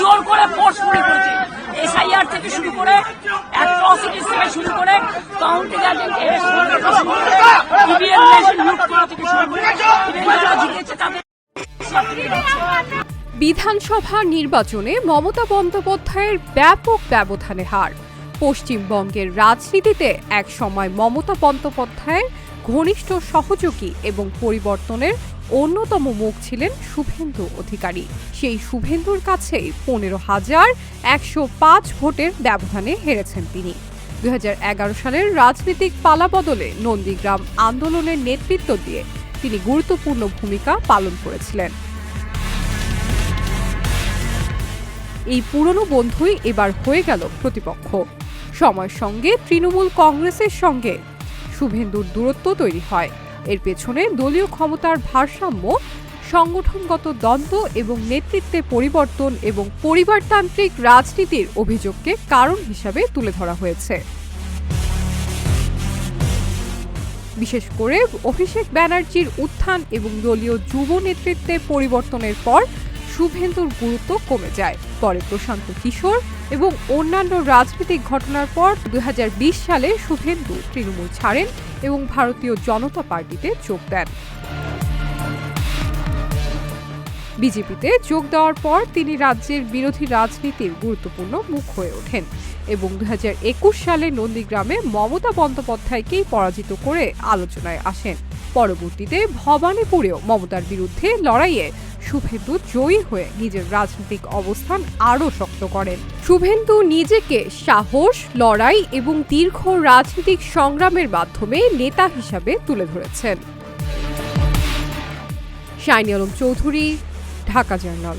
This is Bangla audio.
জোর করে ফোর্সফুলি করেছে। এসআইআর থেকে শুরু করে অ্যাট্রসিটিস থেকে শুরু করে কাউন্টিং এজেন্ট ইভিএম মেশিন লুট করা থেকে শুরু করে যারা জিতেছে তাদের বিধানসভা নির্বাচনে মমতা বন্দ্যোপাধ্যায়ের ব্যাপক ব্যবধানে হার। পশ্চিমবঙ্গের রাজনীতিতে এক সময় মমতা বন্দ্যোপাধ্যায়ের ঘনিষ্ঠ সহযোগী এবং পরিবর্তনের অন্যতম মুখ ছিলেন শুভেন্দু অধিকারী। সেই শুভেন্দুর কাছেই 15,105 ভোটের ব্যবধানে হেরেছেন তিনি। 2011 সালের রাজনৈতিক পালাবদলে নন্দীগ্রাম আন্দোলনের নেতৃত্ব দিয়ে তিনি গুরুত্বপূর্ণ ভূমিকা পালন করেছিলেন। এই পুরনো বন্ধুই এবার হয়ে গেল প্রতিপক্ষ। সময়ের সঙ্গে তৃণমূল কংগ্রেসের সঙ্গে শুভেন্দুর দূরত্ব তৈরি হয়। এর পেছনে দলীয় ক্ষমতার ভারসাম্য, সংগঠনগত দ্বন্দ্ব এবং নেতৃত্বে পরিবর্তন এবং পরিবারতান্ত্রিক রাজনীতির অভিযোগকে কারণ হিসাবে তুলে ধরা হয়েছে। বিশেষ করে অভিষেক ব্যানার্জির উত্থান এবং দলীয় যুব নেতৃত্বে পরিবর্তনের পর শুভেন্দুর গুরুত্ব কমে যায়। পরে প্রশান্ত কিশোর এবং অন্যান্য রাজনৈতিক ঘটনার পর 2020 সালে শুভেন্দু তৃণমূল ছাড়েন এবং ভারতীয় জনতা পার্টিতে যোগ দেন। বিজেপিতে যোগ দেওয়ার পর তিনি রাজ্যের বিরোধী রাজনীতির গুরুত্বপূর্ণ মুখ হয়ে ওঠেন এবং 2021 সালে নন্দীগ্রামে মমতা বন্দ্যোপাধ্যায়কেই পরাজিত করে আলোচনায় আসেন। পরবর্তীতে ভবানীপুরেও মমতার বিরুদ্ধে লড়াইয়ে শুভেন্দু জয়ী হয়ে নিজের রাজনৈতিক অবস্থান আরও শক্ত করেন। শুভেন্দু নিজেকে সাহস, লড়াই এবং দীর্ঘ রাজনৈতিক সংগ্রামের মাধ্যমে নেতা হিসাবে তুলে ধরেছেন। Shiny Alam Chowdhury, Dhaka journal.